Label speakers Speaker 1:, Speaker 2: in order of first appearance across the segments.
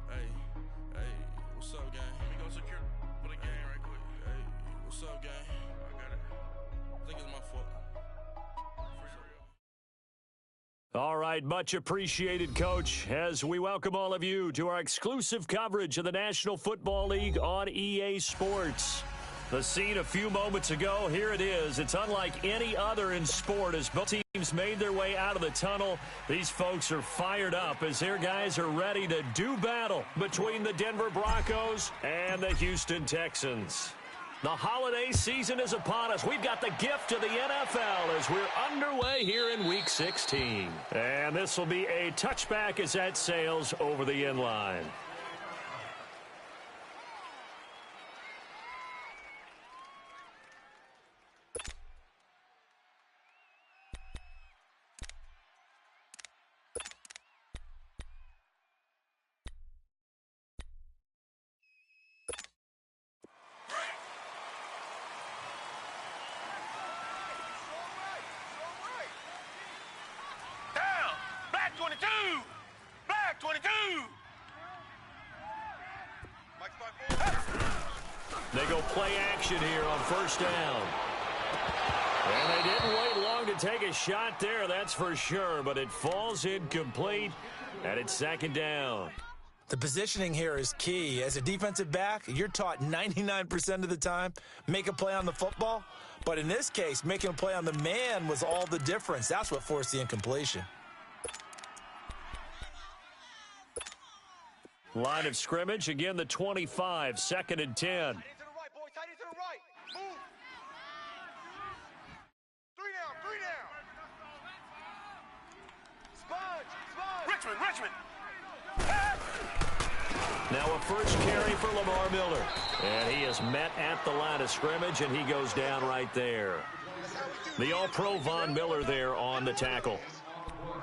Speaker 1: Hey, what's up, gang? Let me go secure for the game right quick. Hey, what's up, gang? I got it. I think it's my fault.
Speaker 2: All right, much appreciated, Coach, as we welcome all of you to our exclusive coverage of the National Football League on EA Sports. The scene a few moments ago, here it is. It's unlike any other in sport as both teams made their way out of the tunnel. These folks are fired up as their guys are ready to do battle between the Denver Broncos and the Houston Texans. The holiday season is upon us. We've got the gift of the NFL as we're underway here in Week 16. And this will be a touchback as that sails over the end line.
Speaker 3: Black 22!
Speaker 2: They go play action here on first down. And they didn't wait long to take a shot there, that's for sure, but it falls incomplete, and it's second down.
Speaker 4: The positioning here is key. As a defensive back, you're taught 99% of the time, make a play on the football. But in this case, making a play on the man was all the difference. That's what forced the incompletion.
Speaker 2: Line of scrimmage, again the 25, second and 10.
Speaker 3: Tight into the right, boys. Tight into the right. Move. Three down. Sponge. Richmond.
Speaker 2: Now a first carry for Lamar Miller. And he is met at the line of scrimmage, and he goes down right there. The All-Pro Von Miller there on the tackle.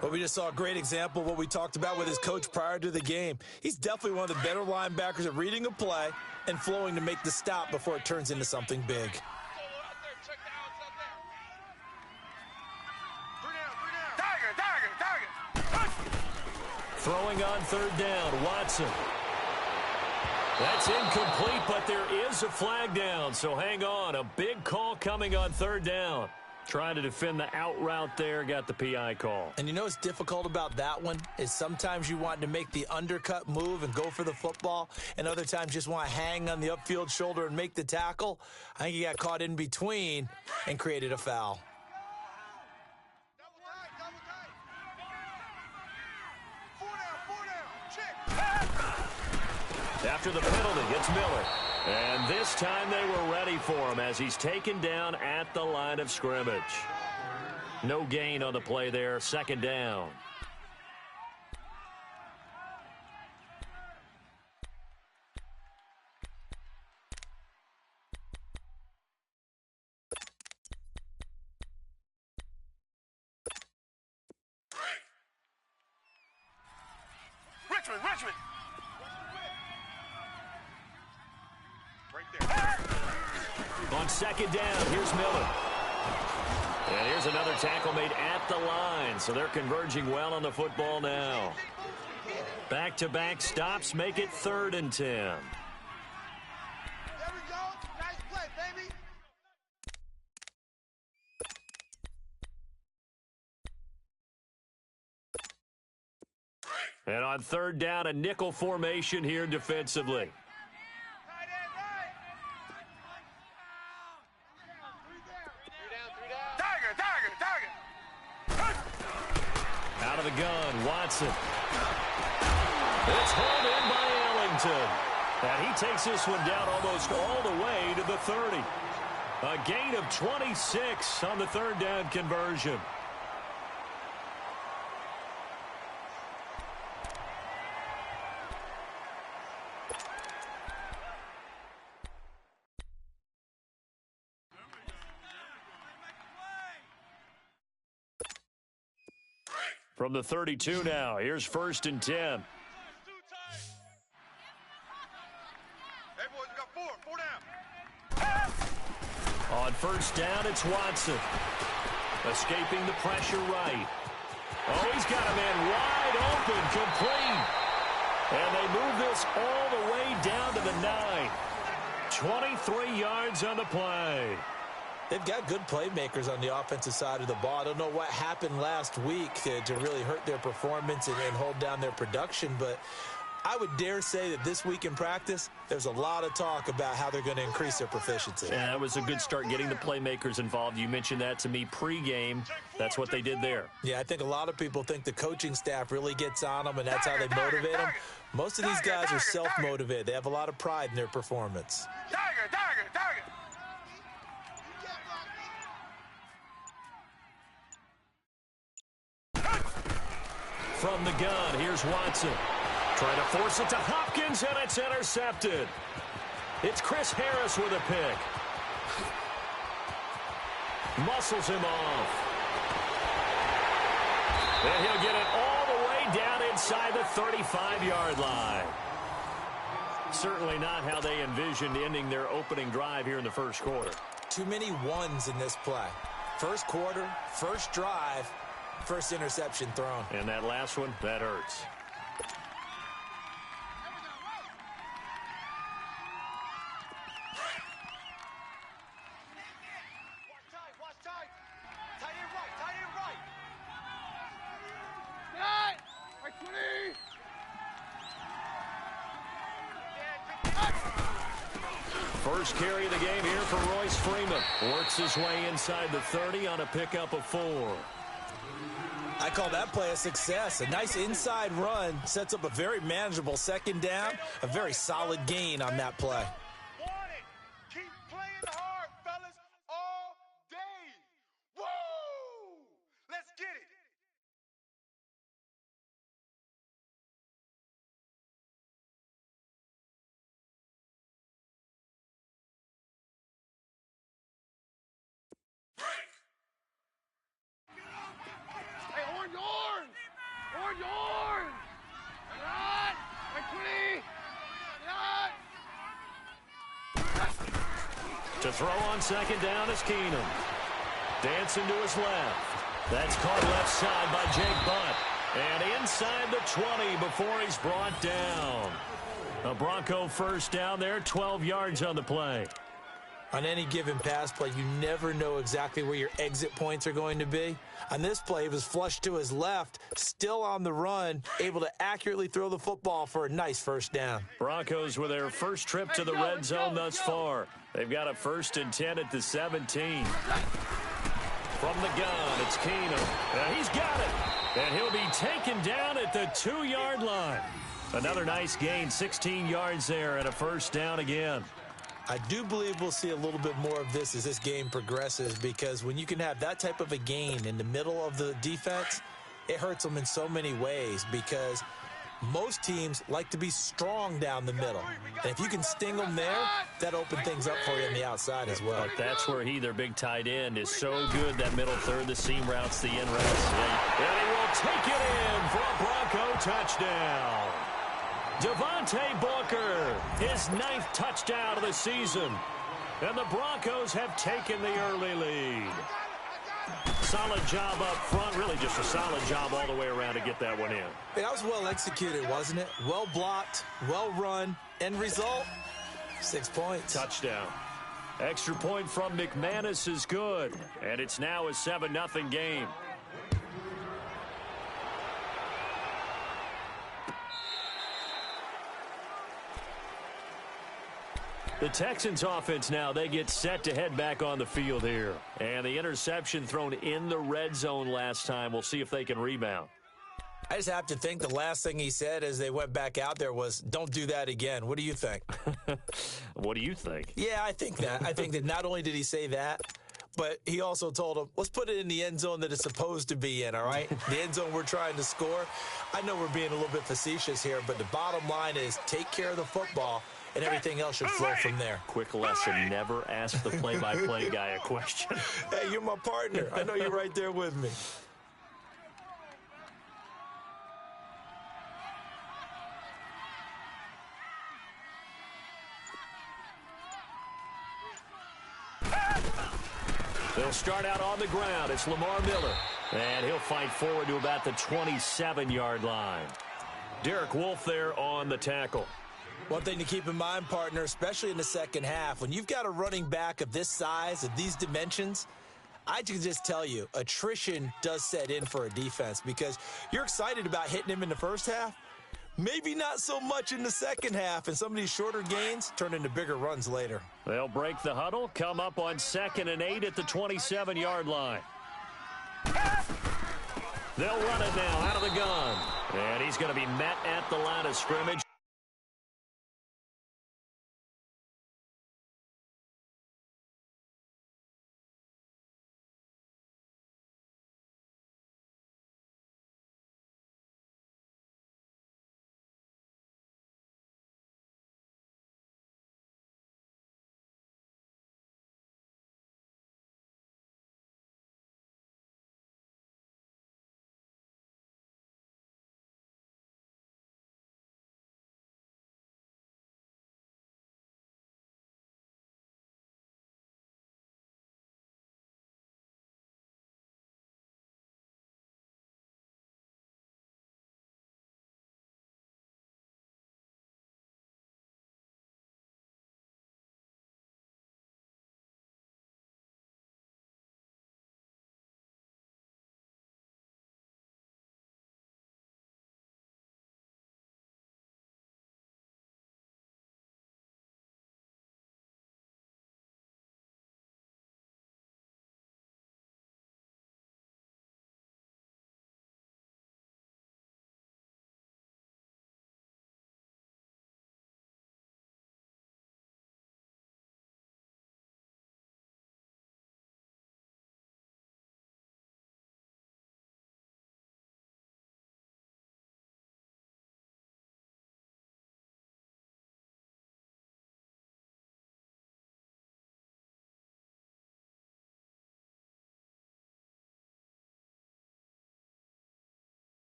Speaker 4: But we just saw a great example of what we talked about with his coach prior to the game. He's definitely one of the better linebackers at reading a play and flowing to make the stop before it turns into something big.
Speaker 3: Tiger.
Speaker 2: Throwing on third down, Watson. That's incomplete, but there is a flag down, so hang on. A big call coming on third down. Trying to defend the out route there, got the PI call.
Speaker 4: And you know what's difficult about that one is sometimes you want to make the undercut move and go for the football, and other times just want to hang on the upfield shoulder and make the tackle. I think he got caught in between and created a foul.
Speaker 2: After the penalty, it's Miller. And this time they were ready for him as he's taken down at the line of scrimmage. No gain on the play there, second down.
Speaker 3: Richmond.
Speaker 2: On second down, here's Miller. And here's another tackle made at the line, so they're converging well on the football now. Back-to-back stops make it 3rd and 10.
Speaker 3: There we go. Nice play, baby.
Speaker 2: And on third down, a nickel formation here defensively. Out of the gun, Watson. It's hauled in by Ellington. And he takes this one down almost all the way to the 30. A gain of 26 on the third down conversion. From the 32 now, here's 1st and 10.
Speaker 3: Hey, boys, we got four down.
Speaker 2: On first down, it's Watson. Escaping the pressure right. Oh, he's got a man wide open, complete. And they move this all the way down to the 9. 23 yards on the play.
Speaker 4: They've got good playmakers on the offensive side of the ball. I don't know what happened last week to really hurt their performance and hold down their production, but I would dare say that this week in practice, there's a lot of talk about how they're going to increase their proficiency.
Speaker 2: Yeah, that was a good start getting the playmakers involved. You mentioned that to me pregame. That's what they did there.
Speaker 4: Yeah, I think a lot of people think the coaching staff really gets on them, and that's how they motivate them. Most of these guys are self-motivated. They have a lot of pride in their performance.
Speaker 3: Target.
Speaker 2: From the gun, here's Watson. Trying to force it to Hopkins, and it's intercepted. It's Chris Harris with a pick. Muscles him off. And he'll get it all the way down inside the 35-yard line. Certainly not how they envisioned ending their opening drive here in the first quarter.
Speaker 4: Too many ones in this play. First quarter, first drive, first interception thrown.
Speaker 2: And that last one, that hurts.
Speaker 3: Watch tight. Tight end right. Right 20.
Speaker 2: First carry of the game here for Royce Freeman. Works his way inside the 30 on a pickup of 4.
Speaker 4: I call that play a success. A nice inside run sets up a very manageable second down, a very solid gain on that play.
Speaker 3: Want it. Keep playing hard, fellas, all day. Woo! Let's get it. Hey, orange! Right! Right 20!
Speaker 2: To throw on second down is Keenum. Dancing to his left. That's caught left side by Jake Butt. And inside the 20 before he's brought down. A Bronco first down there, 12 yards on the play.
Speaker 4: On any given pass play, you never know exactly where your exit points are going to be. On this play, he was flushed to his left, still on the run, able to accurately throw the football for a nice first down.
Speaker 2: Broncos with their first trip to the red zone thus far. They've got a 1st and 10 at the 17. From the gun, it's Keenum. And he's got it. And he'll be taken down at the 2-yard line. Another nice gain, 16 yards there, and a first down again.
Speaker 4: I do believe we'll see a little bit more of this as this game progresses, because when you can have that type of a gain in the middle of the defense, it hurts them in so many ways, because most teams like to be strong down the middle. And if you can sting them there, that opens things up for you on the outside as well.
Speaker 2: But that's where their big tight end, is so good, that middle third, the seam routes, the in routes. And he will take it in for a Bronco touchdown. Devontae Booker, his 9th touchdown of the season. And the Broncos have taken the early lead. Solid job up front, really just a solid job all the way around to get that one in.
Speaker 4: That was well executed, wasn't it? Well blocked, well run. End result, 6 points.
Speaker 2: Touchdown. Extra point from McManus is good. And it's now a 7-0 game. The Texans offense now, they get set to head back on the field here. And the interception thrown in the red zone last time. We'll see if they can rebound.
Speaker 4: I just have to think the last thing he said as they went back out there was, don't do that again. What do you think?
Speaker 2: What do you think?
Speaker 4: Yeah, I think that. I think that not only did he say that, but he also told him, let's put it in the end zone that it's supposed to be in, all right? The end zone we're trying to score. I know we're being a little bit facetious here, but the bottom line is take care of the football, and everything else should flow from there.
Speaker 2: Quick lesson, never ask the play-by-play guy a question.
Speaker 4: Hey, you're my partner. I know you're right there with me.
Speaker 2: They'll start out on the ground. It's Lamar Miller. And he'll fight forward to about the 27-yard line. Derek Wolfe there on the tackle.
Speaker 4: One thing to keep in mind, partner, especially in the second half, when you've got a running back of this size, of these dimensions, I can just tell you, attrition does set in for a defense because you're excited about hitting him in the first half. Maybe not so much in the second half, and some of these shorter gains turn into bigger runs later.
Speaker 2: They'll break the huddle, come up on 2nd and 8 at the 27-yard line. They'll run it now out of the gun. And he's going to be met at the line of scrimmage.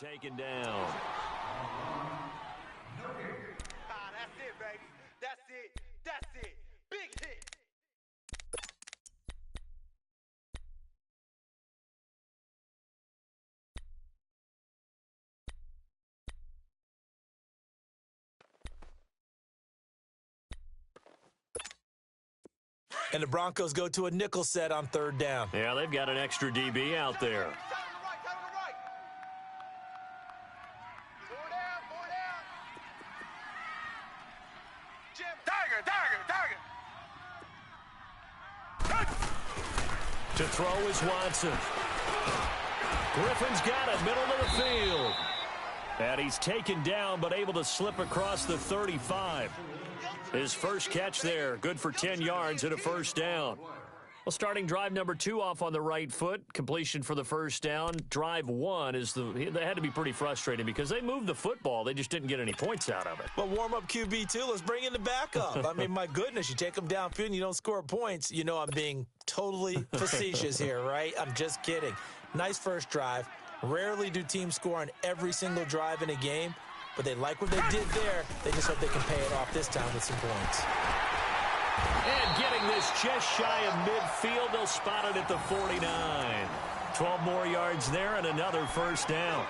Speaker 2: Taken down.
Speaker 3: That's it, baby. That's it. That's it. Big hit.
Speaker 4: And the Broncos go to a nickel set on 3rd down.
Speaker 2: Yeah, they've got an extra DB out there. To throw is Watson. Griffin's got it, middle of the field. And he's taken down, but able to slip across the 35. His first catch there, good for 10 yards and a first down. Well, starting drive number 2 off on the right foot. Completion for the first down. Drive 1 is they had to be pretty frustrating because they moved the football. They just didn't get any points out of it.
Speaker 4: But warm-up QB, too. Let's bring in the backup. I mean, my goodness, you take them downfield and you don't score points. You know I'm being totally facetious here, right? I'm just kidding. Nice first drive. Rarely do teams score on every single drive in a game, but they like what they did there. They just hope they can pay it off this time with some points.
Speaker 2: And getting this just shy of midfield, they'll spot it at the 49. 12 more yards there and another first down.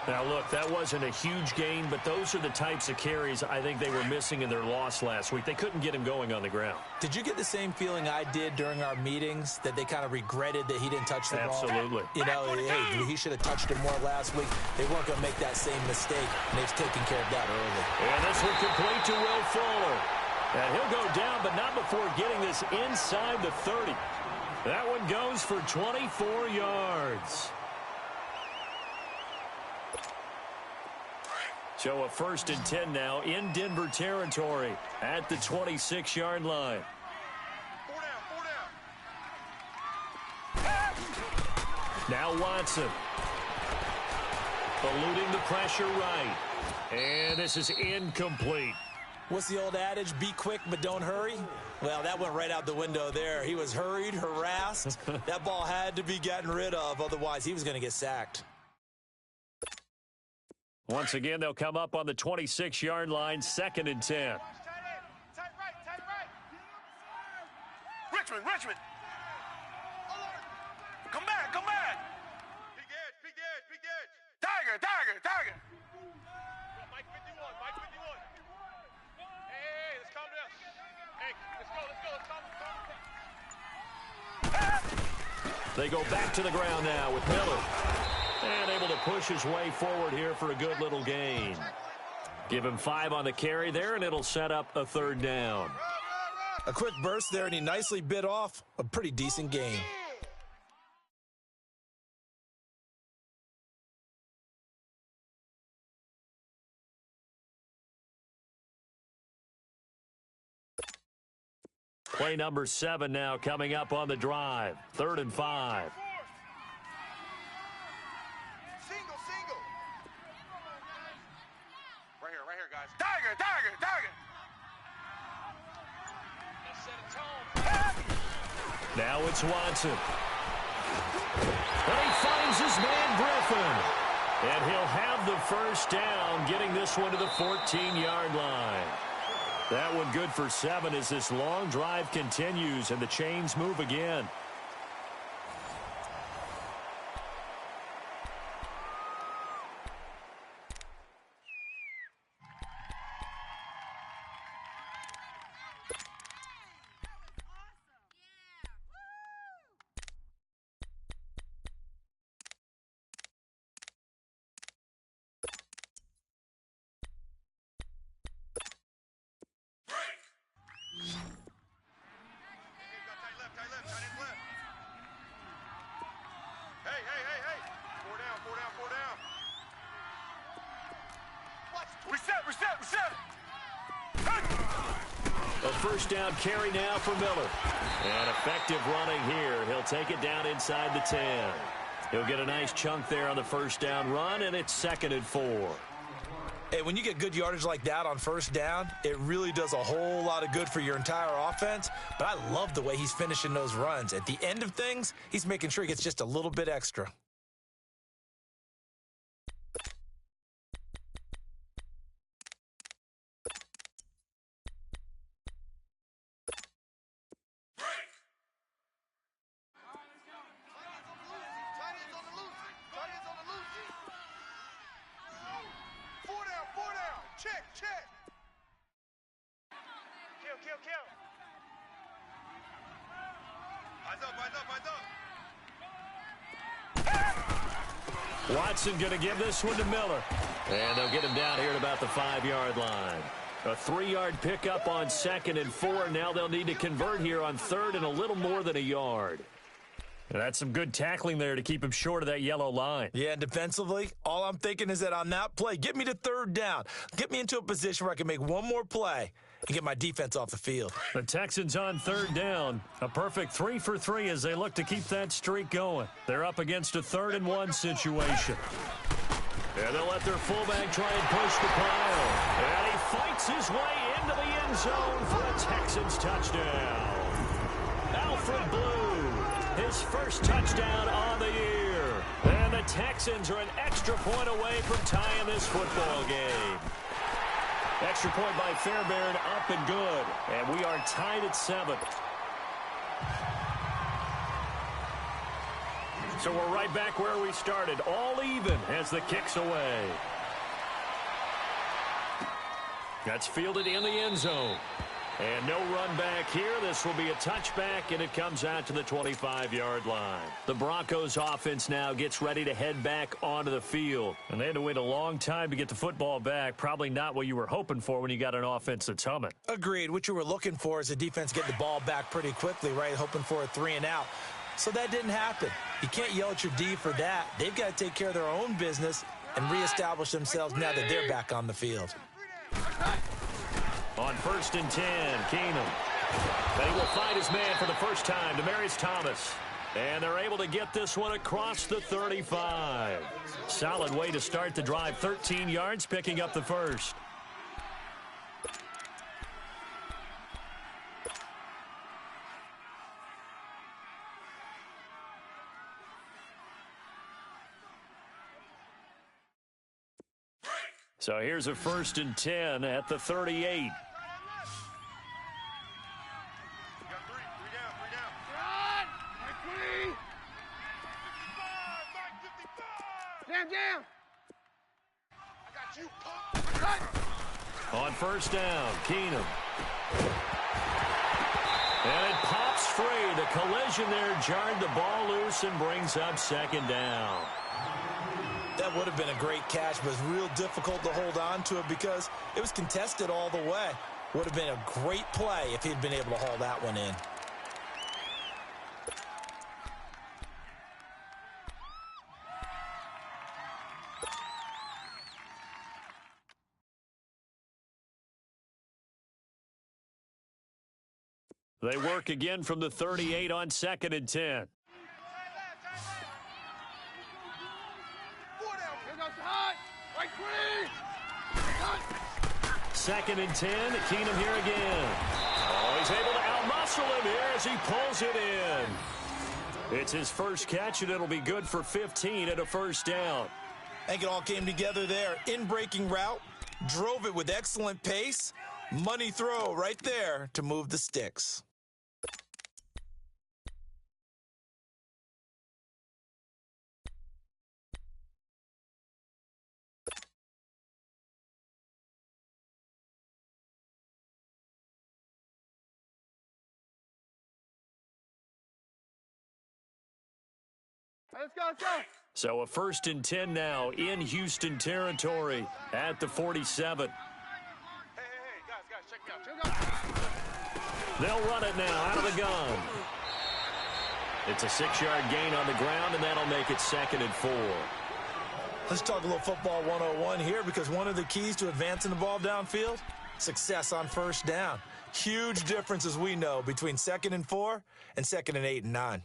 Speaker 2: Now, look, that wasn't a huge gain, but those are the types of carries I think they were missing in their loss last week. They couldn't get him going on the ground.
Speaker 4: Did you get the same feeling I did during our meetings, that they kind of regretted that he didn't touch the ball?
Speaker 2: Absolutely.
Speaker 4: You know, hey, he should have touched it more last week. They weren't going to make that same mistake, and they've taken care of that early.
Speaker 2: And this will complete to Will Fuller. And he'll go down, but not before getting this inside the 30. That one goes for 24 yards. So a 1st and 10 now in Denver territory at the 26-yard line.
Speaker 3: 4 down.
Speaker 2: Now Watson. Eluding the pressure right. And this is incomplete.
Speaker 4: What's the old adage? Be quick, but don't hurry? Well, that went right out the window there. He was hurried, harassed. That ball had to be gotten rid of. Otherwise, he was going to get sacked.
Speaker 2: Once again, they'll come up on the 26-yard line, 2nd and 10.
Speaker 3: Tight right, tight right. Richmond. Come back. Big edge. Tiger. Mike 51. Hey, let's calm down. Hey, let's go.
Speaker 2: They go back to the ground now with Miller. And able to push his way forward here for a good little gain. Give him 5 on the carry there, and it'll set up a 3rd down.
Speaker 4: A quick burst there, and he nicely bit off a pretty decent gain.
Speaker 2: Play number 7 now coming up on the drive. 3rd and 5.
Speaker 3: Single. Right here, guys. Tiger. That set a tone.
Speaker 2: Now it's Watson. And he finds his man Griffin. And he'll have the 1st down, getting this one to the 14-yard line. That one good for 7 as this long drive continues and the chains move again. A 1st down carry now for Miller. And effective running here. He'll take it down inside the 10. He'll get a nice chunk there on the 1st down run, and it's 2nd and 4.
Speaker 4: Hey, when you get good yardage like that on 1st down, it really does a whole lot of good for your entire offense. But I love the way he's finishing those runs. At the end of things, he's making sure he gets just a little bit extra.
Speaker 3: Check. Kill. Eyes up.
Speaker 2: Watson going to give this one to Miller. And they'll get him down here at about the 5-yard line. A 3-yard pickup on 2nd and 4. Now they'll need to convert here on 3rd and a little more than a yard. And that's some good tackling there to keep him short of that yellow line.
Speaker 4: Yeah, and defensively, all I'm thinking is that on that play, get me to 3rd down. Get me into a position where I can make one more play and get my defense off the field.
Speaker 2: The Texans on 3rd down. A perfect 3 for 3 as they look to keep that streak going. They're up against a 3rd and 1 situation. And they'll let their fullback try and push the pile. And he fights his way into the end zone for a Texans touchdown. Alfred Blue, his 1st touchdown on the year. And the Texans are an extra point away from tying this football game. Extra point by Fairbairn, up and good. And we are tied at 7. So we're right back where we started, all even as the kick's away. That's fielded in the end zone. And no run back here. This will be a touchback, and it comes out to the 25-yard line. The Broncos offense now gets ready to head back onto the field. And they had to wait a long time to get the football back. Probably not what you were hoping for when you got an offense that's humming.
Speaker 4: Agreed. What you were looking for is the defense getting the ball back pretty quickly, right? Hoping for a 3 and out. So that didn't happen. You can't yell at your D for that. They've got to take care of their own business and reestablish themselves now that they're back on the field.
Speaker 2: On 1st and 10, Keenum. But he will find his man for the first time, Demaryius Thomas. And they're able to get this one across the 35. Solid way to start the drive. 13 yards, picking up the first. So here's a 1st and 10 at the 38.
Speaker 3: Jam. I got you, punk.
Speaker 2: On 1st down, Keenum. And it pops free. The collision there jarred the ball loose and brings up 2nd down.
Speaker 4: That would have been a great catch, but it's real difficult to hold on to it because it was contested all the way. Would have been a great play if he'd been able to haul that one in.
Speaker 2: They work again from the 38 on 2nd and 10. 2nd and 10. Keenum here again. Oh, he's able to outmuscle him here as he pulls it in. It's his first catch, and it'll be good for 15 at a 1st down.
Speaker 4: I think it all came together there. In-breaking route, drove it with excellent pace. Money throw right there to move the sticks.
Speaker 3: Let's go.
Speaker 2: So a 1st and 10 now in Houston territory at the 47.
Speaker 3: Hey, guys, check it out.
Speaker 2: They'll run it now out of the gun. It's a 6-yard gain on the ground, and that'll make it 2nd and 4.
Speaker 4: Let's talk a little football 101 here because one of the keys to advancing the ball downfield, success on 1st down. Huge difference, as we know, between 2nd and 4 and 2nd and 8 and 9.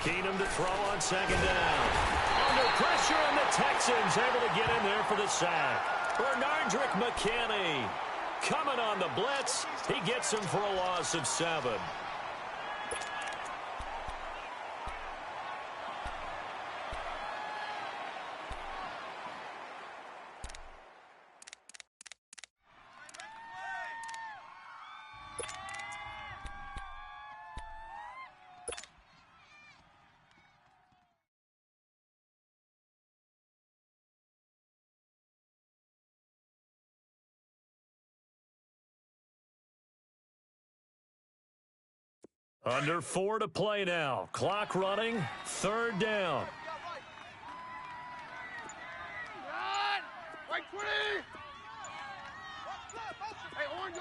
Speaker 2: Keenum to throw on 2nd down. Under pressure, and the Texans able to get in there for the sack. Bernardrick McKinney coming on the blitz. He gets him for a loss of 7. Under 4 to play now. Clock running. 3rd down.
Speaker 3: Right 20. Hey, orange.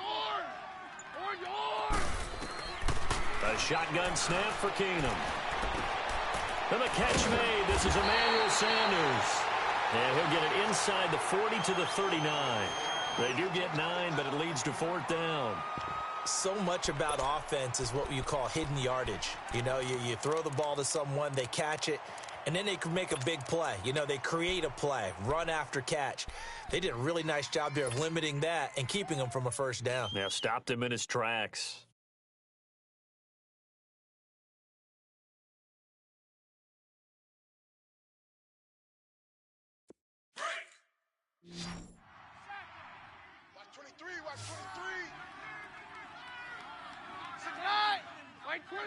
Speaker 2: A shotgun snap for Keenum. And the catch made. This is Emmanuel Sanders. And he'll get it inside the 40 to the 39. They do get 9, but it leads to 4th down.
Speaker 4: So much about offense is what you call hidden yardage. You know, you throw the ball to someone, they catch it, and then they can make a big play. You know, they create a play, run after catch. They did a really nice job there of limiting that and keeping him from a 1st down.
Speaker 2: Now stopped him in his tracks.
Speaker 3: Watch 23. White 20.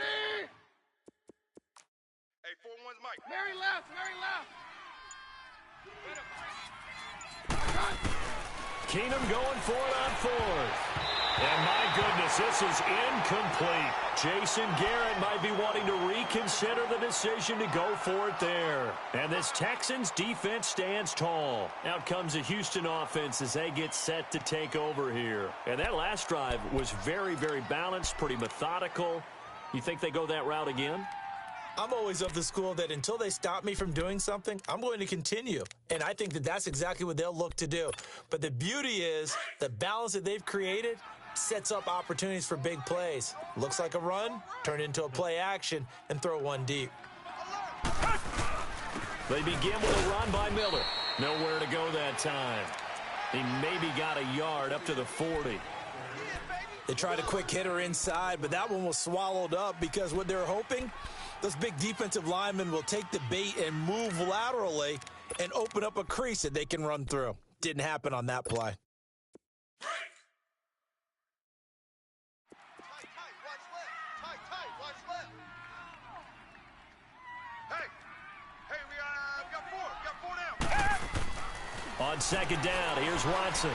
Speaker 3: Hey, 4-1's Mike. Mary left.
Speaker 2: Keenum going for it on 4th. And my goodness, this is incomplete. Jason Garrett might be wanting to reconsider the decision to go for it there. And this Texans defense stands tall. Out comes the Houston offense as they get set to take over here. And that last drive was very, very balanced, pretty methodical. You think they go that route again?
Speaker 4: I'm always of the school that until they stop me from doing something, I'm going to continue. And I think that that's exactly what they'll look to do. But the beauty is the balance that they've created sets up opportunities for big plays. Looks like a run, turn into a play action, and throw one deep.
Speaker 2: They begin with a run by Miller. Nowhere to go that time. He maybe got a yard up to the 40.
Speaker 4: They tried a quick hitter inside, but that one was swallowed up because what they're hoping, those big defensive linemen will take the bait and move laterally and open up a crease that they can run through. Didn't happen on that play.
Speaker 2: On second down, here's Watson.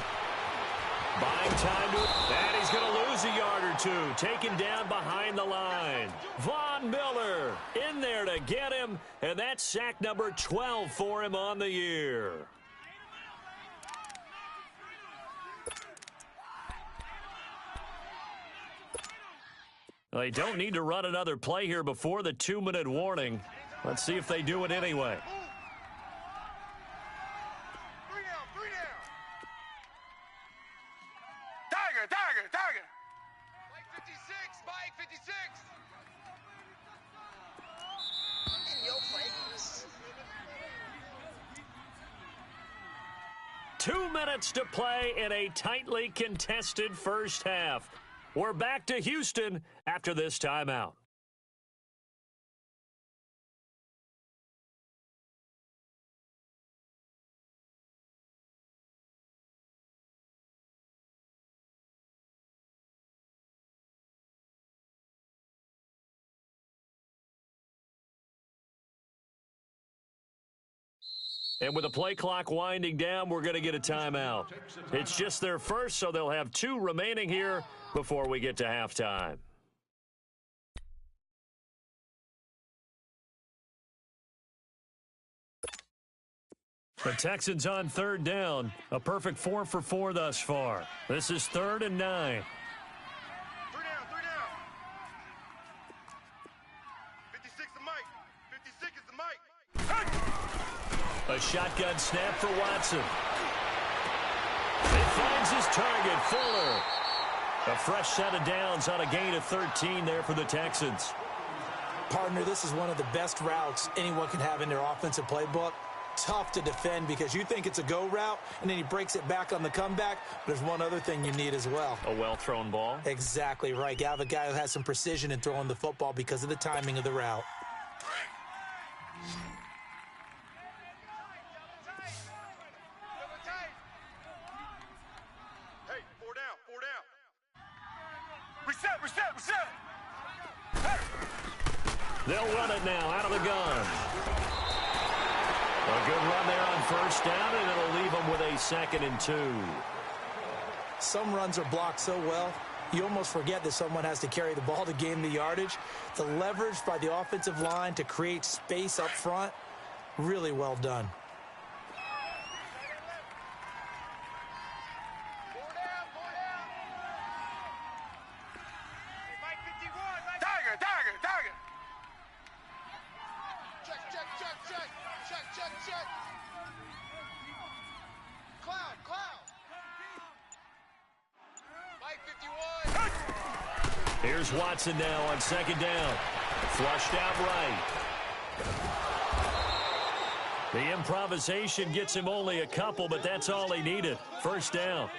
Speaker 2: Buying time to, and he's going to lose a yard or two. Taken down behind the line. Von Miller in there to get him, and that's sack number 12 for him on the year. They don't need to run another play here before the 2-minute warning. Let's see if they do it anyway.
Speaker 3: Tiger. Mike 56, Mike 56. In your face.
Speaker 2: 2 minutes to play in a tightly contested first half. We're back to Houston after this timeout. And with the play clock winding down, we're going to get a timeout. It's just their first, so they'll have 2 remaining here before we get to halftime. The Texans on third down. A perfect 4 for 4 thus far. This is 3rd and 9.
Speaker 3: 3 down. 56 is Mike. 56 is the Mike.
Speaker 2: A shotgun snap for Watson. It finds his target, Fuller. A fresh set of downs on a gain of 13 there for the Texans.
Speaker 4: Partner, this is one of the best routes anyone can have in their offensive playbook. Tough to defend because you think it's a go route, and then he breaks it back on the comeback. There's one other thing you need as well.
Speaker 2: A well-thrown ball?
Speaker 4: Exactly right. You have a guy who has some precision in throwing the football because of the timing of the route.
Speaker 3: Hey, 4 down. Reset. Hey.
Speaker 2: They'll run it now out of the gun. A good run there on first down, and it'll leave them with a 2nd and 2.
Speaker 4: Some runs are blocked so well, you almost forget that someone has to carry the ball to gain the yardage. The leverage by the offensive line to create space up front, really well done.
Speaker 3: 4 down. Hey, Mike 51. Tiger. Check. Cloud. Mike 51.
Speaker 2: Here's Watson now on second down. Flushed out right. The improvisation gets him only a couple, but that's all he needed. First down.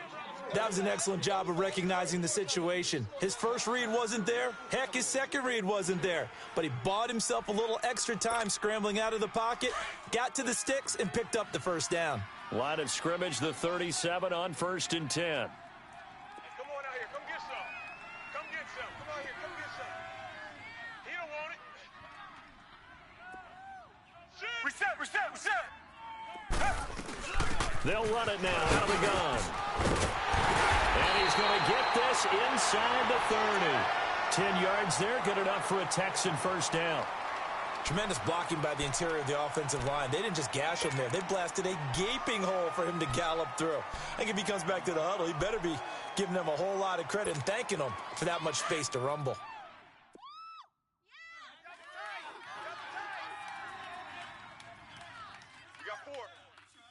Speaker 4: That was an excellent job of recognizing the situation. His first read wasn't there. Heck, his second read wasn't there. But he bought himself a little extra time scrambling out of the pocket, got to the sticks, and picked up the first down.
Speaker 2: Line of scrimmage, the 37 on 1st and 10.
Speaker 3: Hey, come on out here. Come get some. Come out here. Come get some. He don't want it. Reset.
Speaker 2: They'll run it now out of the gun. And he's going to get this inside the 30. 10 yards there, good enough for a Texan first down.
Speaker 4: Tremendous blocking by the interior of the offensive line. They didn't just gash him there. They blasted a gaping hole for him to gallop through. I think if he comes back to the huddle, he better be giving them a whole lot of credit and thanking them for that much space to rumble.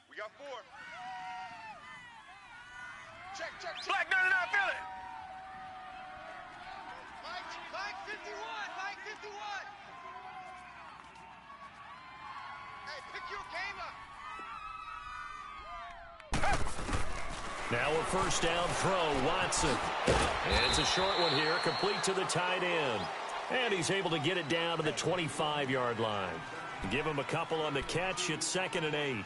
Speaker 3: We got four. Check. Black 99, feel it. Mike 51. Hey, pick your game up.
Speaker 2: Now a first down throw, Watson. And it's a short one here, complete to the tight end. And he's able to get it down to the 25-yard line. Give him a couple on the catch. It's 2nd and 8.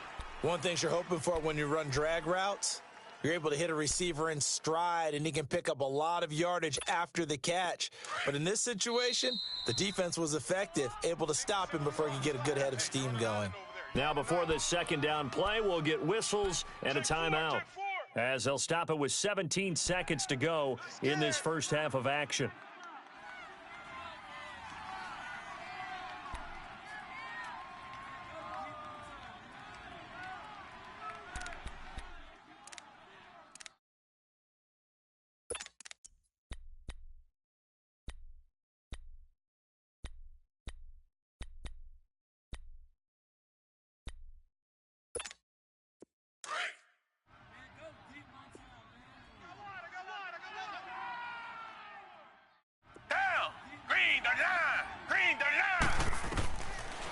Speaker 4: One thing you're hoping for when you run drag routes, you're able to hit a receiver in stride, and he can pick up a lot of yardage after the catch. But in this situation, the defense was effective, able to stop him before he could get a good head of steam going.
Speaker 2: Now before this second down play, we'll get whistles and a timeout, as they'll stop it with 17 seconds to go in this first half of action.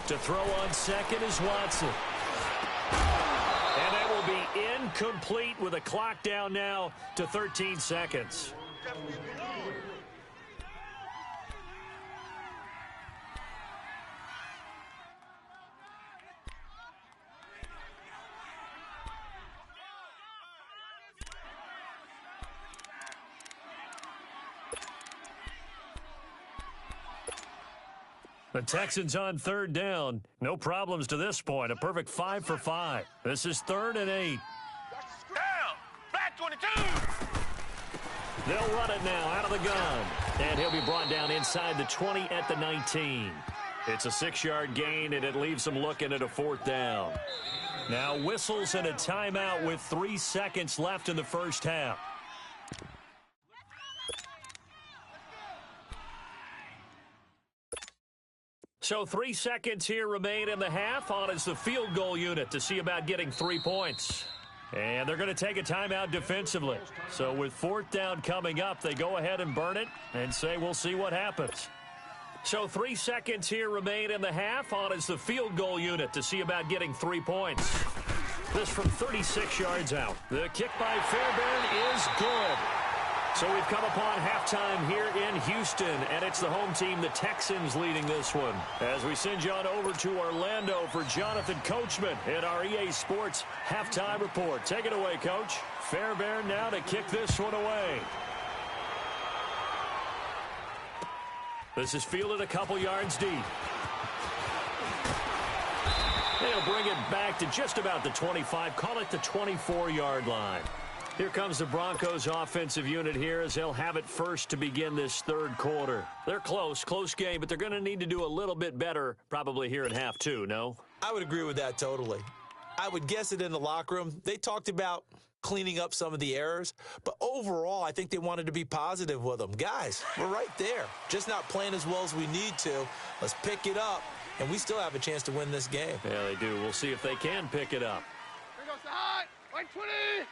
Speaker 2: To throw on second is Watson. And that will be incomplete with a clock down now to 13 seconds. The Texans on third down. No problems to this point. A perfect 5 for 5. This is 3rd and 8.
Speaker 3: Down. Back 22.
Speaker 2: They'll run it now out of the gun. And he'll be brought down inside the 20 at the 19. It's a 6-yard gain, and it leaves them looking at a 4th down. Now whistles and a timeout with 3 seconds left in the first half. So 3 seconds here remain in the half. On is the field goal unit to see about getting 3 points. And they're going to take a timeout defensively. So with 4th down coming up, they go ahead and burn it and say we'll see what happens. So 3 seconds here remain in the half. On is the field goal unit to see about getting 3 points. This from 36 yards out. The kick by Fairbairn is good. So we've come upon halftime here in Houston, and it's the home team, the Texans, leading this one. As we send you on over to Orlando for Jonathan Coachman in our EA Sports halftime report. Take it away, Coach. Fairbairn now to kick this one away. This is fielded a couple yards deep. They'll bring it back to just about the 25, call it the 24-yard line. Here comes the Broncos offensive unit here as they'll have it first to begin this third quarter. They're close game, but they're going to need to do a little bit better probably here at half two, no?
Speaker 4: I would agree with that totally. I would guess it in the locker room. They talked about cleaning up some of the errors, but overall, I think they wanted to be positive with them. Guys, we're right there. Just not playing as well as we need to. Let's pick it up, and we still have a chance to win this game.
Speaker 2: Yeah, they do. We'll see if they can pick it up.
Speaker 3: Here goes the hot. 120.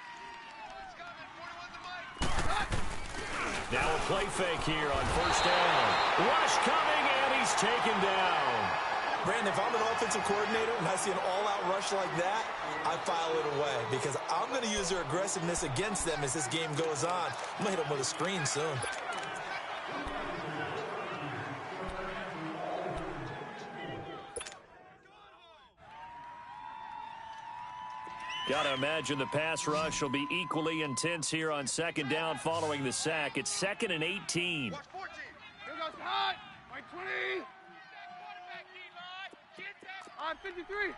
Speaker 2: Now a play fake here on first down. Rush coming, and he's taken down.
Speaker 4: Brandon, if I'm an offensive coordinator and I see an all-out rush like that, I file it away because I'm going to use their aggressiveness against them as this game goes on. I'm going to hit them with a screen soon.
Speaker 2: Got to imagine the pass rush will be equally intense here on second down following the sack. It's 2nd and 18.
Speaker 3: Watch 14. Here goes the hot. 120. On 53.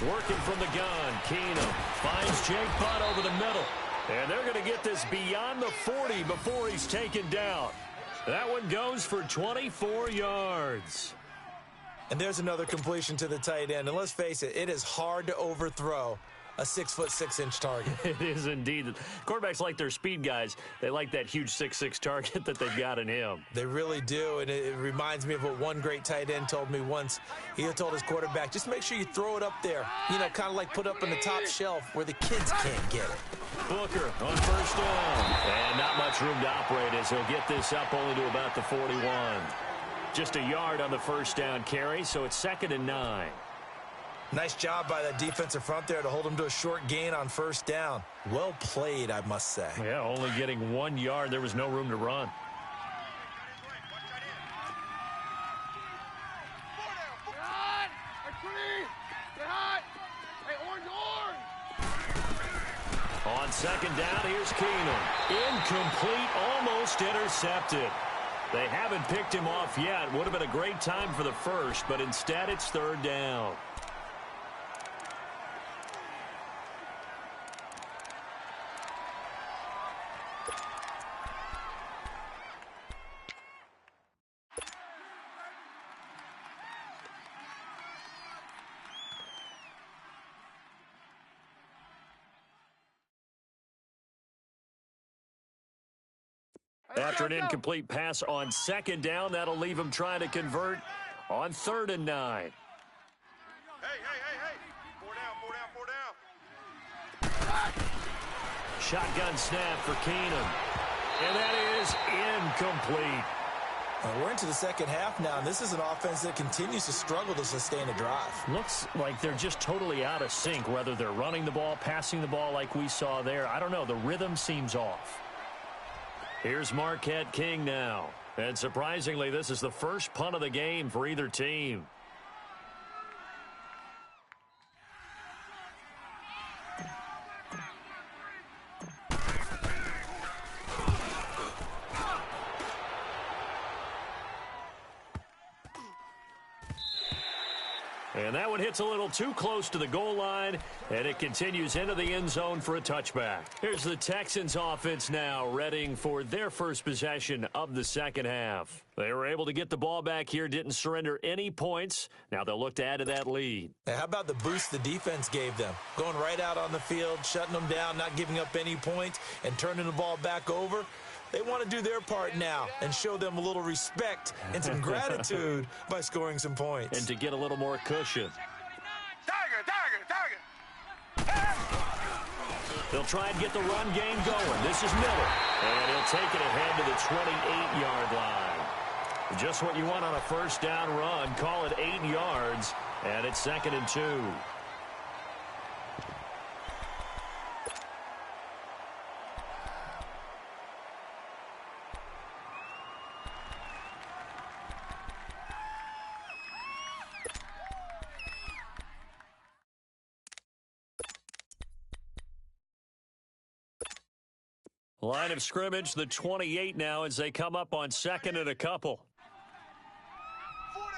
Speaker 2: Working from the gun, Keenum finds Jake Butt over the middle. And they're going to get this beyond the 40 before he's taken down. That one goes for 24 yards.
Speaker 4: And there's another completion to the tight end. And let's face it, it is hard to overthrow a 6'6" target.
Speaker 2: It is indeed. Quarterbacks like their speed guys. They like that huge 6'6" target that they've got in him.
Speaker 4: They really do, and it reminds me of what one great tight end told me once. He told his quarterback, just make sure you throw it up there, you know, kind of like put up on the top shelf where the kids can't get it.
Speaker 2: Booker on first down. And not much room to operate as he'll get this up only to about the 41. Just a yard on the first down carry, so it's 2nd and 9.
Speaker 4: Nice job by that defensive front there to hold him to a short gain on first down. Well played, I must say.
Speaker 2: Yeah, only getting 1 yard. There was no room to run. On second down, here's Keenum. Incomplete, almost intercepted. They haven't picked him off yet. Would have been a great time for the first, but instead it's third down. After an incomplete pass on second down, that'll leave him trying to convert on 3rd and 9.
Speaker 3: Hey. 4 down.
Speaker 2: Shotgun snap for Keenum. And that is incomplete.
Speaker 4: We're into the second half now, and this is an offense that continues to struggle to sustain a drive.
Speaker 2: Looks like they're just totally out of sync, whether they're running the ball, passing the ball like we saw there. I don't know. The rhythm seems off. Here's Marquette King now. And surprisingly, this is the first punt of the game for either team. And that one hits a little too close to the goal line, and it continues into the end zone for a touchback. Here's the Texans offense now, readying for their first possession of the second half. They were able to get the ball back here, didn't surrender any points. Now they'll look to add to that lead.
Speaker 4: Now, how about the boost the defense gave them? Going right out on the field, shutting them down, not giving up any points, and turning the ball back over. They want to do their part now and show them a little respect and some gratitude by scoring some points.
Speaker 2: And to get a little more cushion.
Speaker 3: Tiger.
Speaker 2: They'll try and get the run game going. This is Miller. And he'll take it ahead to the 28-yard line. Just what you want on a first down run. Call it 8 yards. And it's 2nd and 2. Line of scrimmage, the 28 now as they come up on 2nd and a couple.
Speaker 3: 4 down.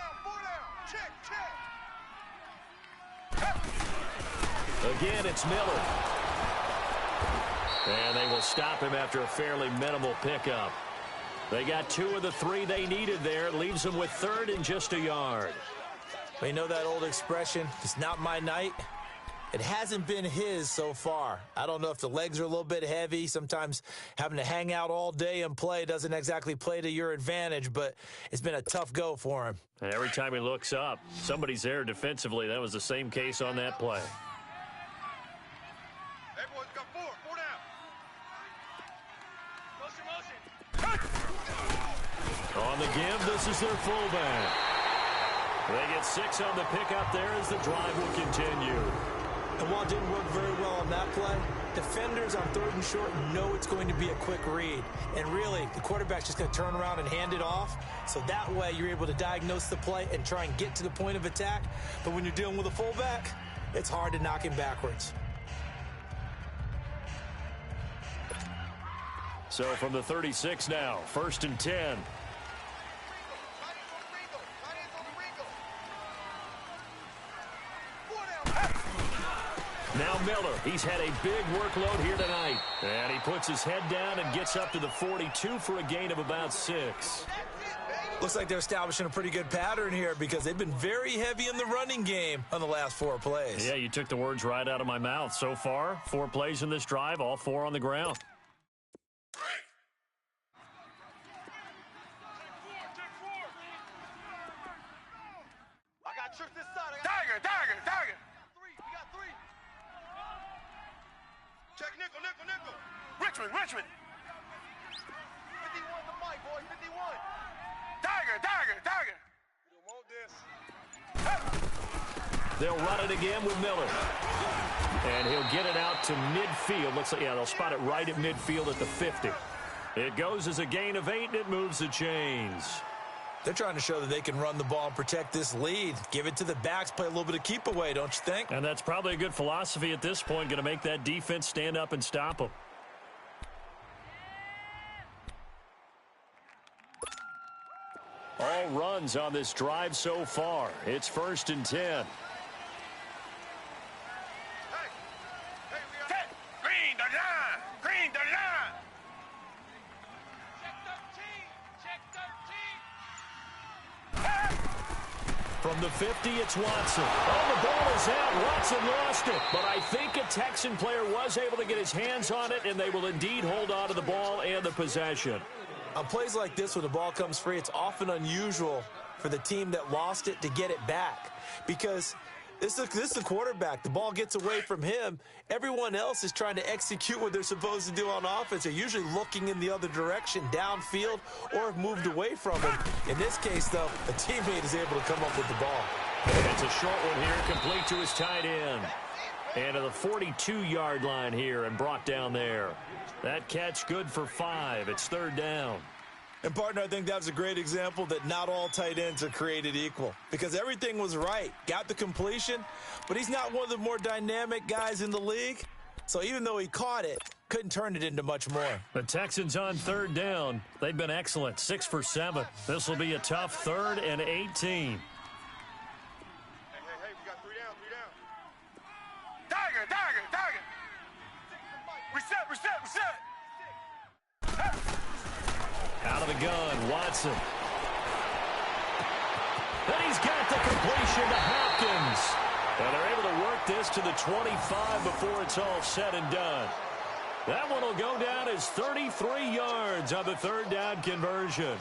Speaker 3: Check.
Speaker 2: Again, it's Miller. And they will stop him after a fairly minimal pickup. They got 2 of the 3 they needed there. It leaves them with 3rd and just a yard.
Speaker 4: We know that old expression, it's not my night. It hasn't been his so far. I don't know if the legs are a little bit heavy. Sometimes having to hang out all day and play doesn't exactly play to your advantage, but it's been a tough go for him.
Speaker 2: And every time he looks up, somebody's there defensively. That was the same case on that play.
Speaker 3: Hey, boys, got 4 down. Motion.
Speaker 2: On the give, this is their fullback. They get 6 on the pickup there as the drive will continue.
Speaker 4: And while it didn't work very well on that play, defenders on 3rd and short know it's going to be a quick read. And really, the quarterback's just going to turn around and hand it off. So that way, you're able to diagnose the play and try and get to the point of attack. But when you're dealing with a fullback, it's hard to knock him backwards.
Speaker 2: So from the 36 now, 1st and 10. Now Miller, he's had a big workload here tonight. And he puts his head down and gets up to the 42 for a gain of about 6.
Speaker 4: Looks like they're establishing a pretty good pattern here because they've been very heavy in the running game on the last 4 plays.
Speaker 2: Yeah, you took the words right out of my mouth. So far, 4 plays in this drive, all 4 on the ground.
Speaker 3: I got trips this side. Tiger. 3. We got 3. Check nickel. Richmond. 51 the mic, boys. 51. Tiger. You don't want this.
Speaker 2: They'll run it again with Miller. And he'll get it out to midfield. Looks like, yeah, they'll spot it right at midfield at the 50. It goes as a gain of 8, and it moves the chains.
Speaker 4: They're trying to show that they can run the ball and protect this lead. Give it to the backs, play a little bit of keep away, don't you think?
Speaker 2: And that's probably a good philosophy at this point, going to make that defense stand up and stop them. All runs on this drive so far. It's 1st and 10. From the 50, it's Watson. Oh, the ball is out. Watson lost it. But I think a Texan player was able to get his hands on it, and they will indeed hold on to the ball and the possession.
Speaker 4: On plays like this, when the ball comes free, it's often unusual for the team that lost it to get it back. Because this is the quarterback. The ball gets away from him. Everyone else is trying to execute what they're supposed to do on offense. They're usually looking in the other direction, downfield, or have moved away from him. In this case, though, a teammate is able to come up with the ball.
Speaker 2: It's a short one here, complete to his tight end. And to the 42-yard line here and brought down there. That catch good for 5. It's 3rd down.
Speaker 4: And, partner, I think that was a great example that not all tight ends are created equal. Because everything was right. Got the completion, but he's not one of the more dynamic guys in the league. So even though he caught it, couldn't turn it into much more.
Speaker 2: The Texans on 3rd down. They've been excellent, 6 for 7. This will be a tough 3rd and 18.
Speaker 3: Hey, we got 3 down. Tiger. Reset.
Speaker 2: Out of the gun, Watson. Then he's got the completion to Hopkins. And they're able to work this to the 25 before it's all said and done. That one will go down as 33 yards on the 3rd down conversion.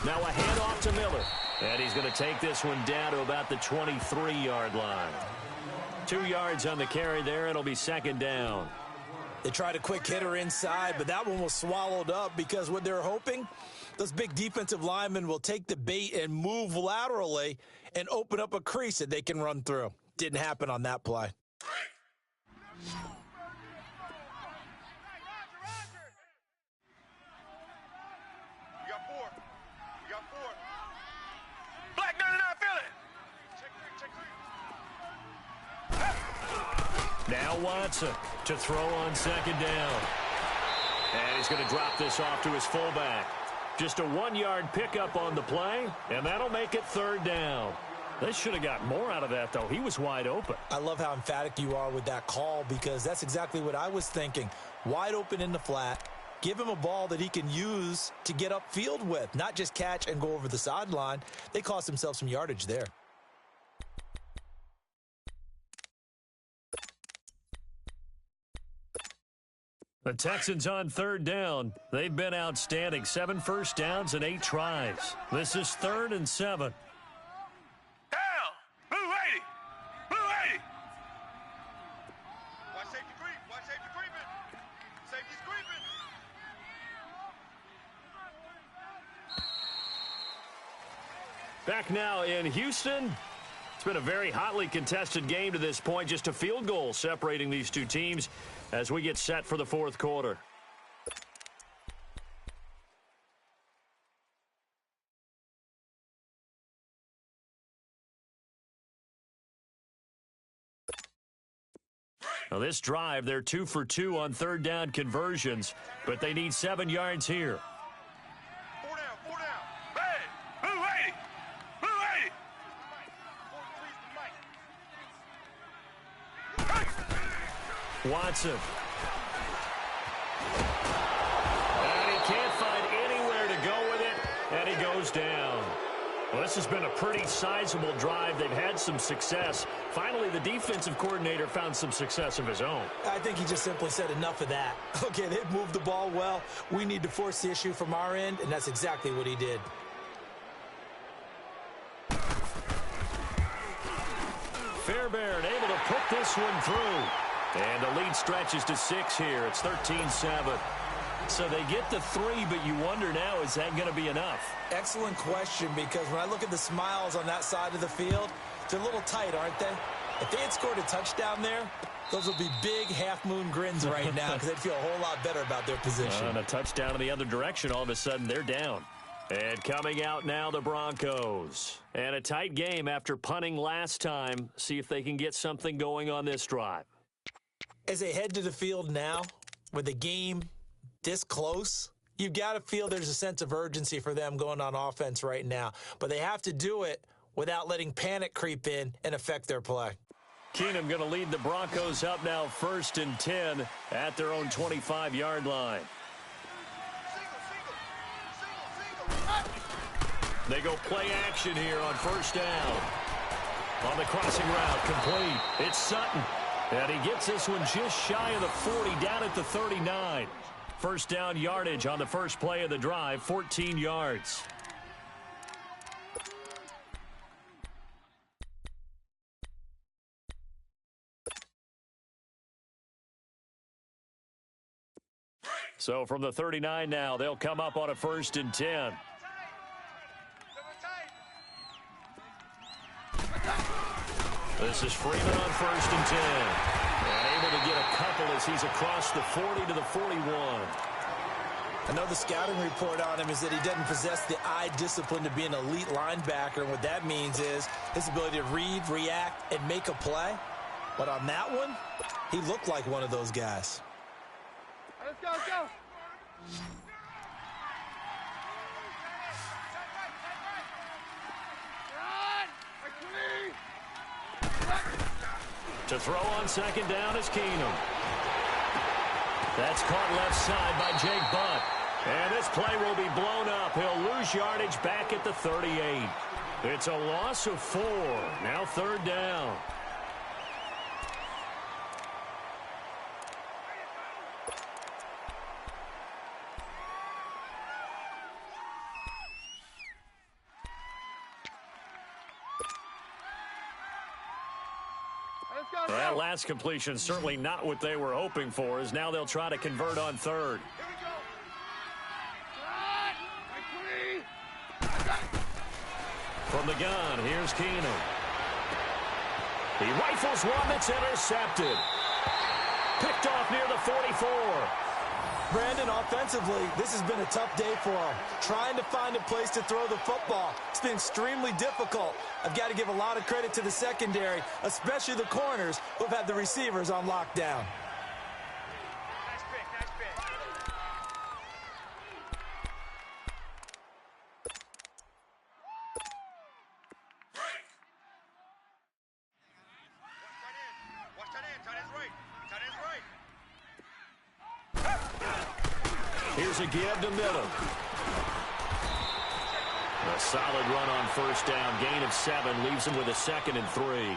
Speaker 2: Now a handoff to Miller. And he's going to take this one down to about the 23-yard line. 2 yards on the carry there. It'll be 2nd down.
Speaker 4: They tried a quick hitter inside, but that one was swallowed up because what they're hoping, those big defensive linemen will take the bait and move laterally and open up a crease that they can run through. Didn't happen on that play.
Speaker 2: Now Watson to throw on 2nd down. And he's going to drop this off to his fullback. Just a 1-yard pickup on the play, and that'll make it 3rd down. They should have got more out of that, though. He was wide open.
Speaker 4: I love how emphatic you are with that call because that's exactly what I was thinking. Wide open in the flat. Give him a ball that he can use to get upfield with, not just catch and go over the sideline. They cost themselves some yardage there.
Speaker 2: The Texans on 3rd down. They've been outstanding. 7 first downs and 8 tries. This is 3rd and 7.
Speaker 3: Down! Blue 80! Blue 80! Watch safety creep! Watch safety creeping! Safety's creeping!
Speaker 2: Back now in Houston. It's been a very hotly contested game to this point. Just a field goal separating these two teams as we get set for the 4th quarter. Now this drive, they're 2 for 2 on 3rd down conversions, but they need 7 yards here.
Speaker 3: 4 down. Hey! Blue 80! Blue 80!
Speaker 2: Watson. And he can't find anywhere to go with it, and he goes down. Well, this has been a pretty sizable drive. They've had some success. Finally, the defensive coordinator found some success of his own.
Speaker 4: I think he just simply said enough of that. Okay, they've moved the ball well. We need to force the issue from our end, and that's exactly what he did.
Speaker 2: Fairbairn able to put this one through. And the lead stretches to 6 here. It's 13-7. So they get the 3, but you wonder now, is that going to be enough?
Speaker 4: Excellent question, because when I look at the smiles on that side of the field, they're a little tight, aren't they? If they had scored a touchdown there, those would be big half-moon grins right now because they'd feel a whole lot better about their position.
Speaker 2: And a touchdown in the other direction, all of a sudden they're down. And coming out now, the Broncos. And a tight game after punting last time. See if they can get something going on this drive.
Speaker 4: As they head to the field now, with the game this close, you've got to feel there's a sense of urgency for them going on offense right now. But they have to do it without letting panic creep in and affect their play.
Speaker 2: Keenum going to lead the Broncos up now 1st and 10 at their own 25-yard line. They go play action here on 1st down. On the crossing route, complete. It's Sutton. And he gets this one just shy of the 40, down at the 39. 1st down yardage on the first play of the drive, 14 yards. So from the 39 now, they'll come up on a 1st and 10. This is Freeman on 1st and 10. And able to get a couple as he's across the 40 to the 41.
Speaker 4: I know the scouting report on him is that he doesn't possess the eye discipline to be an elite linebacker. And what that means is his ability to read, react, and make a play. But on that one, he looked like one of those guys.
Speaker 3: Let's go, let's go.
Speaker 2: To throw on 2nd down is Keenum. That's caught left side by Jake Butt. And this play will be blown up. He'll lose yardage back at the 38. It's a loss of 4. Now 3rd down. That last completion certainly not what they were hoping for, as now they'll try to convert on 3rd. From the gun, here's Keenum. He rifles one that's intercepted. Picked off near the 44.
Speaker 4: Brandon, offensively, this has been a tough day for him. Trying to find a place to throw the football. It's been extremely difficult. I've got to give a lot of credit to the secondary, especially the corners who have had the receivers on lockdown.
Speaker 3: Nice pick, nice pick. Watch tight end, tight end's right. Tight end's right.
Speaker 2: Here's a give to Miller. A solid run on 1st down. Gain of 7 leaves him with a 2nd and 3.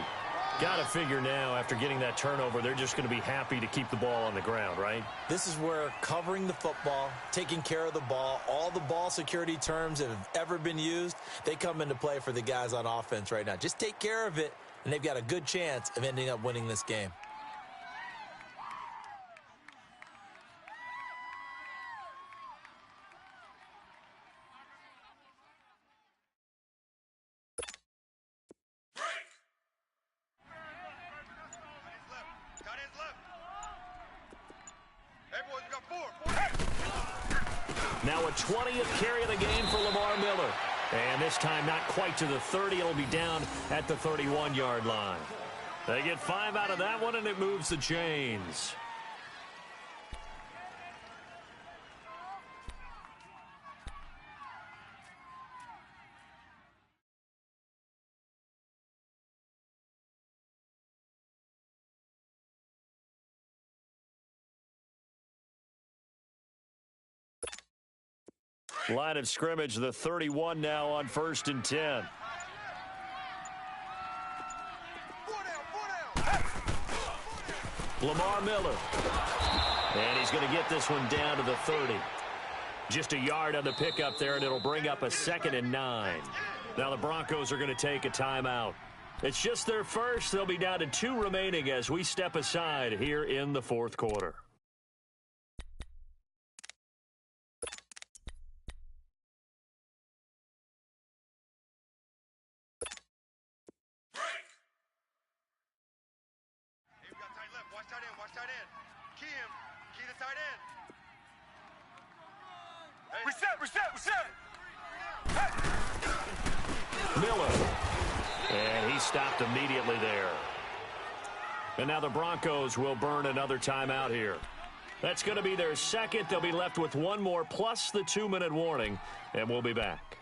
Speaker 2: Got to figure now, after getting that turnover, they're just going to be happy to keep the ball on the ground, right?
Speaker 4: This is where covering the football, taking care of the ball, all the ball security terms that have ever been used, they come into play for the guys on offense right now. Just take care of it, and they've got a good chance of ending up winning this game.
Speaker 2: Now a 20th carry of the game for Lamar Miller. And this time not quite to the 30. It'll be down at the 31-yard line. They get 5 out of that one, and it moves the chains. Line of scrimmage, the 31 now on 1st and 10. Lamar Miller. And he's going to get this one down to the 30. Just a yard on the pickup there, and it'll bring up a 2nd and 9. Now the Broncos are going to take a timeout. It's just their first. They'll be down to 2 remaining as we step aside here in the 4th quarter.
Speaker 3: Reset.
Speaker 2: Miller. And he stopped immediately there. And now the Broncos will burn another timeout here. That's going to be their second. They'll be left with one more plus the 2-minute warning, and we'll be back.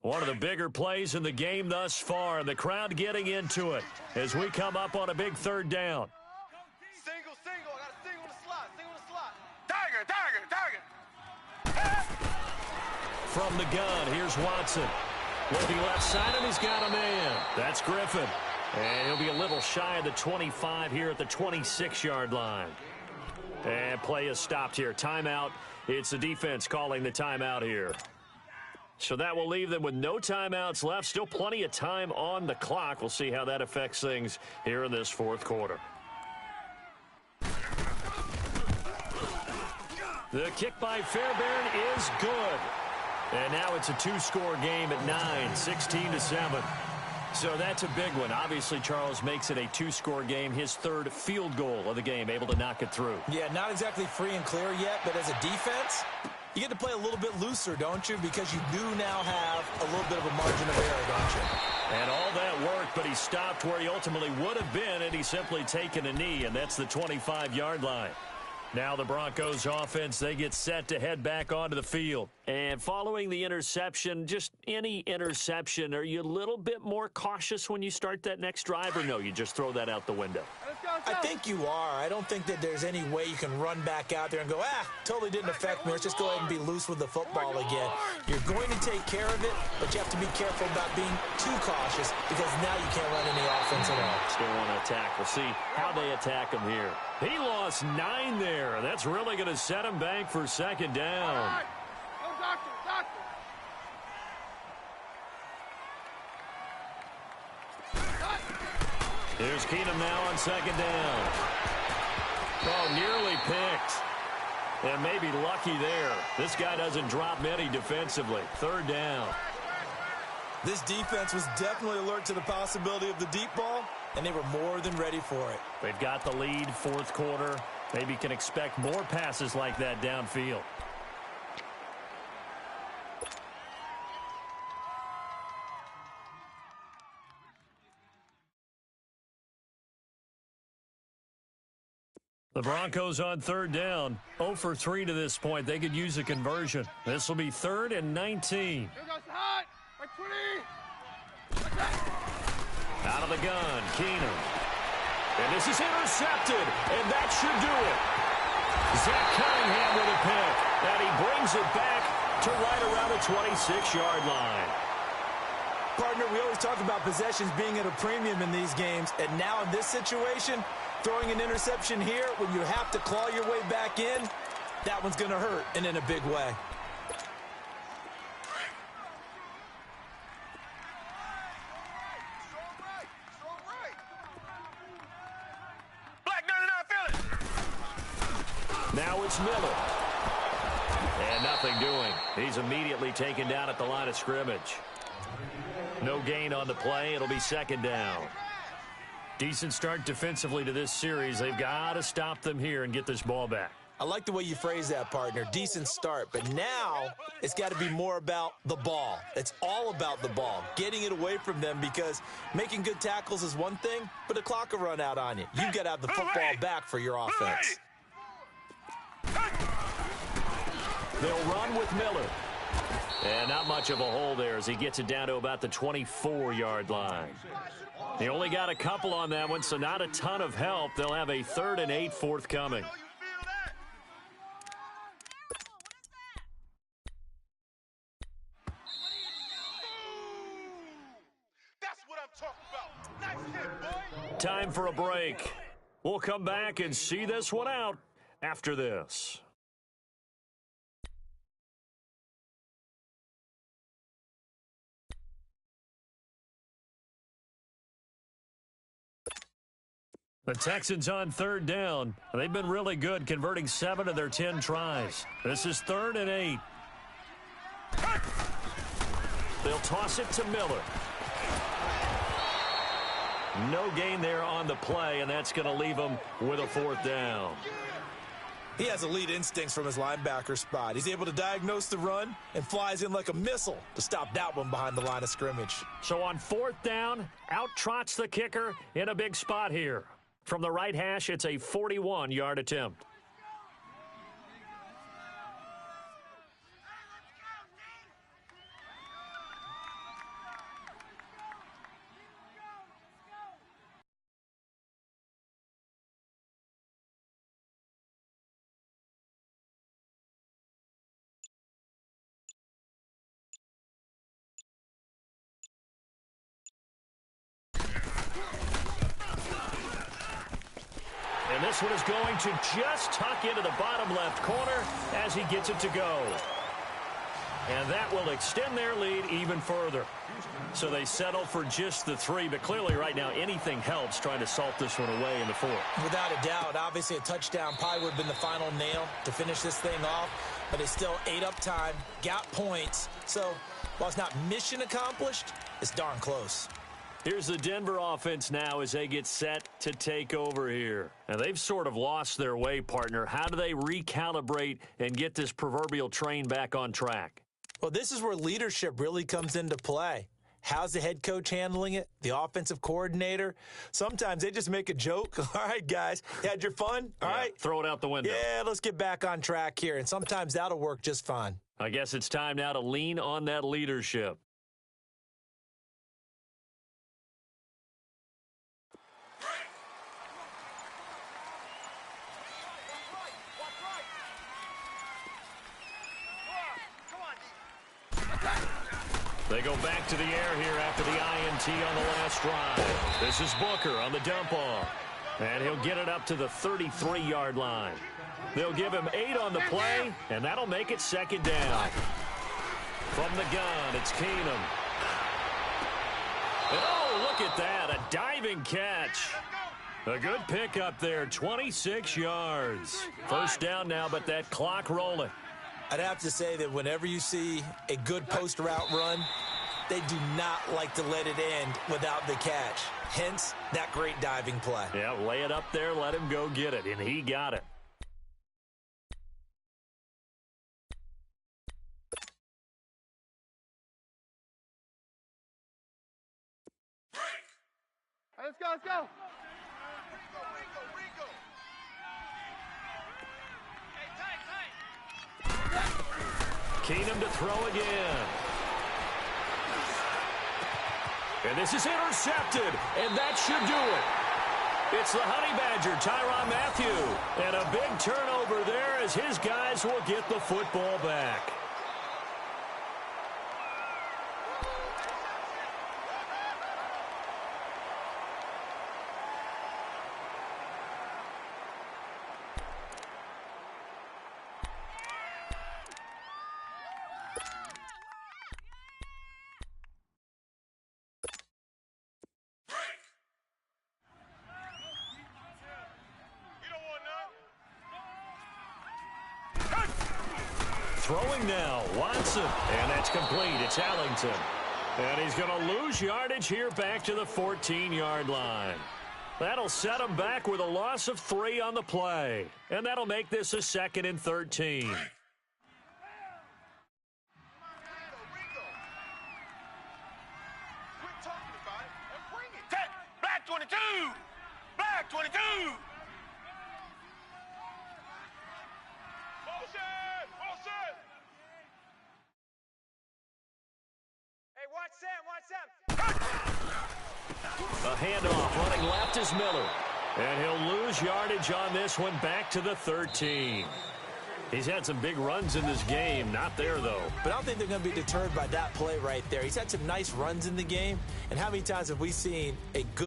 Speaker 2: One of the bigger plays in the game thus far, and the crowd getting into it as we come up on a big 3rd down.
Speaker 3: Single. I got a single in the slot. Tiger.
Speaker 2: From the gun, here's Watson. Looking left side, and he's got a man. That's Griffin. And he'll be a little shy of the 25 here at the 26-yard line. And play is stopped here. Timeout. It's the defense calling the timeout here. So that will leave them with no timeouts left. Still plenty of time on the clock. We'll see how that affects things here in this 4th quarter. The kick by Fairbairn is good. And now it's a 2-score game at 9, 16-7. So that's a big one. Obviously, Charles makes it a 2-score game. His 3rd field goal of the game, able to knock it through.
Speaker 4: Yeah, not exactly free and clear yet, but as a defense, you get to play a little bit looser, don't you? Because you do now have a little bit of a margin of error, don't you?
Speaker 2: And all that worked, but he stopped where he ultimately would have been, and he's simply taken a knee, and that's the 25-yard line. Now the Broncos offense, they get set to head back onto the field. And following the interception, just any interception, are you a little bit more cautious when you start that next drive, or no, you just throw that out the window?
Speaker 4: I think you are. I don't think that there's any way you can run back out there and go, totally didn't affect me. Let's just go ahead and be loose with the football again. You're going to take care of it, but you have to be careful about being too cautious because now you can't run any offense at all.
Speaker 2: Still want to attack. We'll see how they attack him here. He lost 9 there. That's really going to set him back for 2nd down.
Speaker 3: Doctor.
Speaker 2: Here's Keenum now on 2nd down. Oh, nearly picked. And maybe lucky there. This guy doesn't drop many defensively. 3rd down.
Speaker 4: This defense was definitely alert to the possibility of the deep ball, and they were more than ready for it.
Speaker 2: They've got the lead, 4th quarter. Maybe can expect more passes like that downfield. The Broncos on 3rd down, 0 for 3 to this point. They could use a conversion. This will be 3rd and 19. Out of the gun, Keenum. And this is intercepted, and that should do it. Zach Cunningham with a pick, and he brings it back to right around the 26-yard line.
Speaker 4: Partner, we always talk about possessions being at a premium in these games, and now in this situation, throwing an interception here when you have to claw your way back in, that one's going to hurt, and in a big way.
Speaker 2: Now it's Miller. And nothing doing. He's immediately taken down at the line of scrimmage. No gain on the play. It'll be 2nd down. Decent start defensively to this series. They've got to stop them here and get this ball back.
Speaker 4: I like the way you phrase that, partner. Decent start. But now it's got to be more about the ball. It's all about the ball, getting it away from them, because making good tackles is one thing, but the clock will run out on you. You've got to have the football back for your offense.
Speaker 2: They'll run with Miller. And not much of a hole there as he gets it down to about the 24-yard line. He only got a couple on that one, so not a ton of help. They'll have a 3rd and 8 forthcoming.
Speaker 3: That's what I'm talking about. Nice hit, boy.
Speaker 2: Time for a break. We'll come back and see this one out after this. The Texans on 3rd down. They've been really good, converting 7 of their 10 tries. This is 3rd and 8. They'll toss it to Miller. No gain there on the play, and that's going to leave them with a 4th down.
Speaker 4: He has elite instincts from his linebacker spot. He's able to diagnose the run and flies in like a missile to stop that one behind the line of scrimmage.
Speaker 2: So on 4th down, out trots the kicker in a big spot here. From the right hash, it's a 41-yard attempt. And this one is going to just tuck into the bottom left corner as he gets it to go. And that will extend their lead even further. So they settle for just the 3, but clearly right now anything helps trying to salt this one away in the 4th.
Speaker 4: Without a doubt, obviously a touchdown probably would have been the final nail to finish this thing off, but it's still ate up time, got points. So while it's not mission accomplished, it's darn close.
Speaker 2: Here's the Denver offense now as they get set to take over here. And they've sort of lost their way, partner. How do they recalibrate and get this proverbial train back on track?
Speaker 4: Well, this is where leadership really comes into play. How's the head coach handling it? The offensive coordinator? Sometimes they just make a joke. All right, guys, you had your fun? All right.
Speaker 2: Throw it out the window.
Speaker 4: Yeah, let's get back on track here. And sometimes that'll work just fine.
Speaker 2: I guess it's time now to lean on that leadership. They go back to the air here after the INT on the last drive. This is Booker on the dump off. And he'll get it up to the 33-yard line. They'll give him 8 on the play, and that'll make it 2nd down. From the gun, it's Keenum. And oh, look at that, a diving catch. A good pickup there, 26 yards. 1st down now, but that clock rolling.
Speaker 4: I'd have to say that whenever you see a good post route run, they do not like to let it end without the catch. Hence, that great diving play.
Speaker 2: Yeah, lay it up there, let him go get it, and he got it.
Speaker 3: Hey, let's go, let's go.
Speaker 2: Keenum to throw again. And this is intercepted, and that should do it. It's the Honey Badger, Tyrann Mathieu. And a big turnover there as his guys will get the football back. Throwing now, Watson, and that's complete. It's Allington. And he's going to lose yardage here back to the 14-yard line. That'll set him back with a loss of 3 on the play. And that'll make this a 2nd and 13.
Speaker 3: Black 22! Black 22! Motion! Motion! Hey, watch Sam, watch Sam.
Speaker 2: A handoff running left is Miller. And he'll lose yardage on this one, back to the 13. He's had some big runs in this game. Not there, though.
Speaker 4: But I don't think they're going to be deterred by that play right there. He's had some nice runs in the game. And how many times have we seen a good